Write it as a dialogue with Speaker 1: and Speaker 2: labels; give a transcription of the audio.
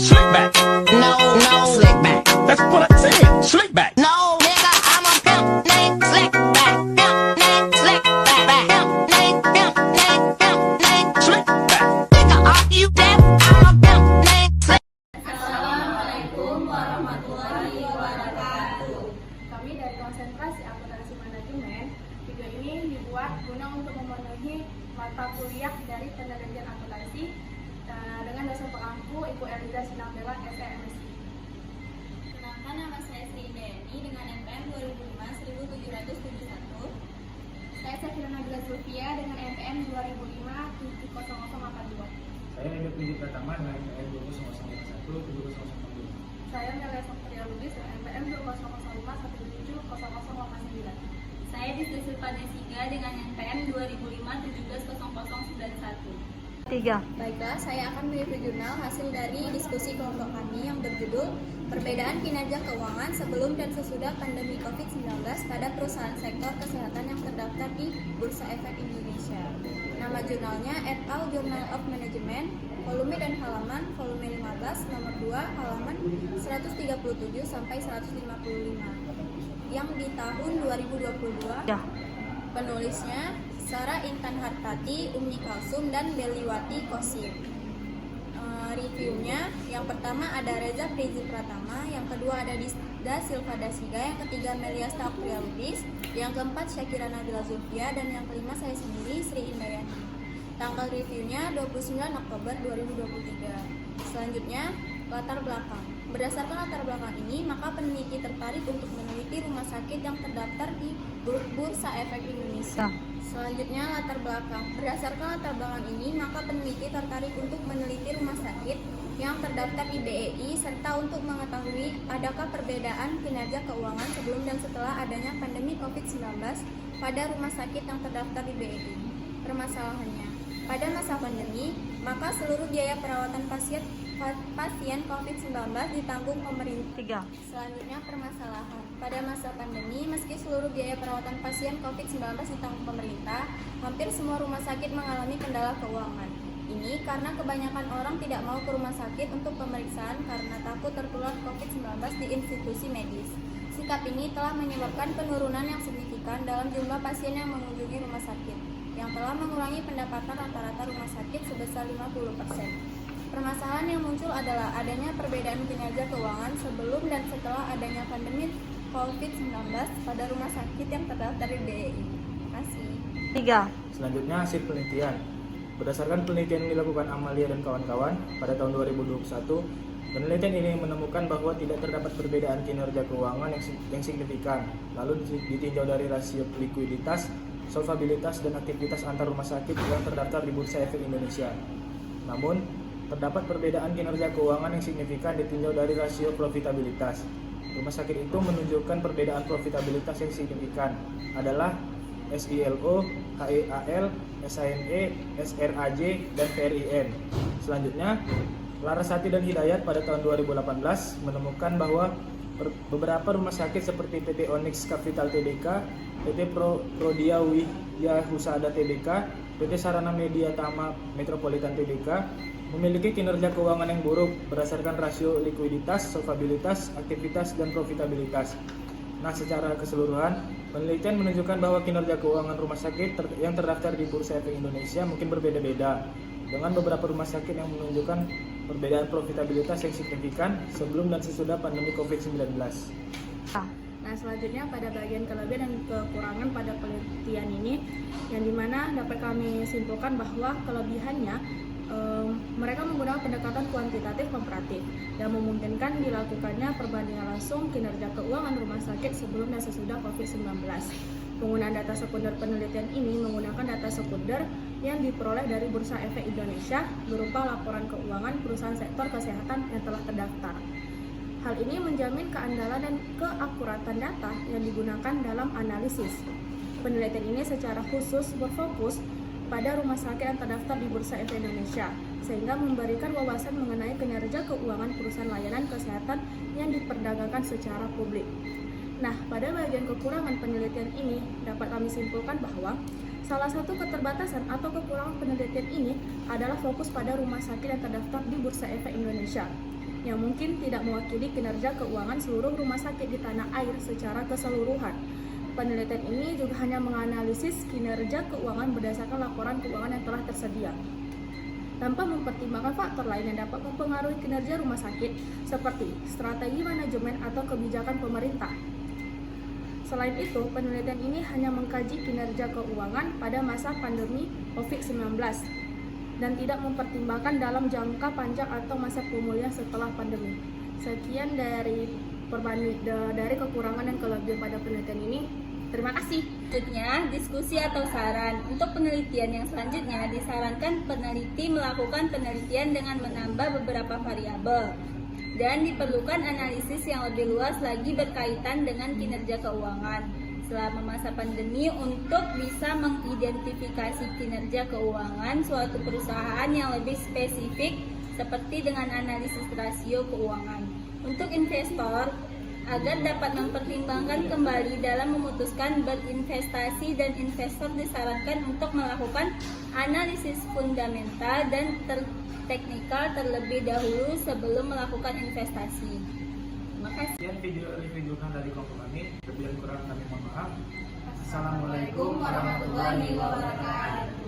Speaker 1: Slick back.
Speaker 2: No, no, slick back.
Speaker 1: That's what I said. Slick back.
Speaker 2: No, nigga, I'm a pimp named Slick back. Pimp named Slick back. Pimp named, pimp named, pimp named
Speaker 1: Slick back.
Speaker 2: Nigga, are you deaf? I'm a pimp named Slick.
Speaker 3: Assalamualaikum warahmatullahi wabarakatuh. Kami dari konsentrasi akuntansi manajemen. Video ini dibuat guna untuk memenuhi mata kuliah dari penelitian akuntansi dengan dosen pengampu Ibu Eliza Sinambela SMSI.
Speaker 4: Kenalkan, nama saya Sri Indayani dengan NPM 2005-1771.
Speaker 3: Saya Safira Nabila Zulfia dengan NPM 2005-70082.
Speaker 5: Saya Edi Puji Pratama dengan NPM 2051-70082.
Speaker 3: Saya Melia Sofia Lubis dengan NPM 2005-1700089.
Speaker 4: Saya Disri Silvana Siga dengan NPM 2005-170091.
Speaker 3: Baiklah, saya akan mengikuti jurnal hasil dari diskusi kelompok kami yang berjudul Perbedaan Kinerja Keuangan Sebelum dan Sesudah Pandemi COVID-19 pada Perusahaan Sektor Kesehatan yang terdaftar di Bursa Efek Indonesia. Nama jurnalnya et al. Journal of Management, volume dan halaman, volume 15, nomor 2, halaman 137 sampai 155, yang di tahun 2022. Penulisnya Sarah Intan Hartati, Umi Kalsum, dan Beliwati Kosim. Reviewnya, yang pertama ada Reza Prizi Pratama, yang kedua ada Disda Silva Dasiga, yang ketiga Melia Stakria Lubis, yang keempat Syakira Nabila Zulfia, dan yang kelima saya sendiri Sri Indayani. Tanggal reviewnya 29 Oktober 2023. Selanjutnya, latar belakang. Berdasarkan latar belakang ini, maka peneliti tertarik untuk meneliti rumah sakit yang terdaftar di Bursa Efek Indonesia. Selanjutnya, latar belakang. Berdasarkan latar belakang ini, maka peneliti tertarik untuk meneliti rumah sakit yang terdaftar di BEI serta untuk mengetahui adakah perbedaan kinerja keuangan sebelum dan setelah adanya pandemi COVID-19 pada rumah sakit yang terdaftar di BEI. Permasalahannya, pada masa pandemi, maka seluruh biaya perawatan pasien COVID-19 ditanggung pemerintah. Selanjutnya, permasalahan. Pada masa pandemi, meski seluruh biaya perawatan pasien COVID-19 ditanggung pemerintah, hampir semua rumah sakit mengalami kendala keuangan. Ini karena kebanyakan orang tidak mau ke rumah sakit untuk pemeriksaan karena takut tertular COVID-19 di institusi medis. Sikap ini telah menyebabkan penurunan yang signifikan dalam jumlah pasien yang mengunjungi rumah sakit, yang telah mengurangi pendapatan rata-rata rumah sakit sebesar 50%. Permasalahan yang muncul adalah adanya perbedaan kinerja keuangan sebelum dan setelah adanya pandemi COVID-19 pada rumah sakit yang terdaftar di BEI. Terima kasih.
Speaker 5: Selanjutnya hasil penelitian. Berdasarkan penelitian yang dilakukan Amalia dan kawan-kawan pada tahun 2021, penelitian ini menemukan bahwa tidak terdapat perbedaan kinerja keuangan yang signifikan. Lalu ditinjau dari rasio likuiditas, solvabilitas, dan aktivitas antar rumah sakit yang terdaftar di Bursa Efek Indonesia. Namun, terdapat perbedaan kinerja keuangan yang signifikan ditinjau dari rasio profitabilitas. Rumah sakit itu menunjukkan perbedaan profitabilitas yang signifikan adalah SILO, HEAL, SINE, SRAJ, dan PRIN. Selanjutnya, Larasati dan Hidayat pada tahun 2018 menemukan bahwa beberapa rumah sakit seperti PT Onyx Capital Tbk, PT Prodia Widya Husada Tbk, PT Sarana Media Tama Metropolitan Tbk memiliki kinerja keuangan yang buruk berdasarkan rasio likuiditas, solvabilitas, aktivitas, dan profitabilitas. Nah, secara keseluruhan, penelitian menunjukkan bahwa kinerja keuangan rumah sakit yang terdaftar di Bursa Efek Indonesia mungkin berbeda-beda, dengan beberapa rumah sakit yang menunjukkan perbedaan profitabilitas yang signifikan sebelum dan sesudah pandemi COVID-19.
Speaker 3: Nah, selanjutnya pada bagian kelebihan dan kekurangan pada penelitian ini, yang dimana dapat kami simpulkan bahwa kelebihannya mereka menggunakan pendekatan kuantitatif komparatif yang memungkinkan dilakukannya perbandingan langsung kinerja keuangan rumah sakit sebelum dan sesudah COVID-19. Penggunaan data sekunder penelitian ini menggunakan data sekunder yang diperoleh dari Bursa Efek Indonesia berupa laporan keuangan perusahaan sektor kesehatan yang telah terdaftar. Hal ini menjamin keandalan dan keakuratan data yang digunakan dalam analisis. Penelitian ini secara khusus berfokus pada rumah sakit yang terdaftar di Bursa Efek Indonesia, sehingga memberikan wawasan mengenai kinerja keuangan perusahaan layanan kesehatan yang diperdagangkan secara publik. Nah, pada bagian kekurangan penelitian ini dapat kami simpulkan bahwa salah satu keterbatasan atau kekurangan penelitian ini adalah fokus pada rumah sakit yang terdaftar di Bursa Efek Indonesia,
Speaker 6: yang mungkin tidak mewakili kinerja keuangan seluruh rumah sakit di tanah air secara keseluruhan. Penelitian ini juga hanya menganalisis kinerja keuangan berdasarkan laporan keuangan yang telah tersedia, tanpa mempertimbangkan faktor lain yang dapat mempengaruhi kinerja rumah sakit, seperti strategi manajemen atau kebijakan pemerintah. Selain itu, penelitian ini hanya mengkaji kinerja keuangan pada masa pandemi COVID-19 dan tidak mempertimbangkan dalam jangka panjang atau masa pemulihan setelah pandemi. Sekian dari kekurangan dan kelebihan pada penelitian ini. Terima kasih.
Speaker 4: Selanjutnya, diskusi atau saran. Untuk penelitian yang selanjutnya, disarankan peneliti melakukan penelitian dengan menambah beberapa variabel. Dan diperlukan analisis yang lebih luas lagi berkaitan dengan kinerja keuangan selama masa pandemi untuk bisa mengidentifikasi kinerja keuangan suatu perusahaan yang lebih spesifik seperti dengan analisis rasio keuangan. Untuk investor, agar dapat mempertimbangkan kembali dalam memutuskan berinvestasi, dan investor disarankan untuk melakukan analisis fundamental dan teknikal terlebih dahulu sebelum melakukan investasi. Terima kasih.
Speaker 5: Sekian review jurnal dari kelompok kami. Lebih dan kurang kami mohon maaf. Assalamualaikum warahmatullahi wabarakatuh.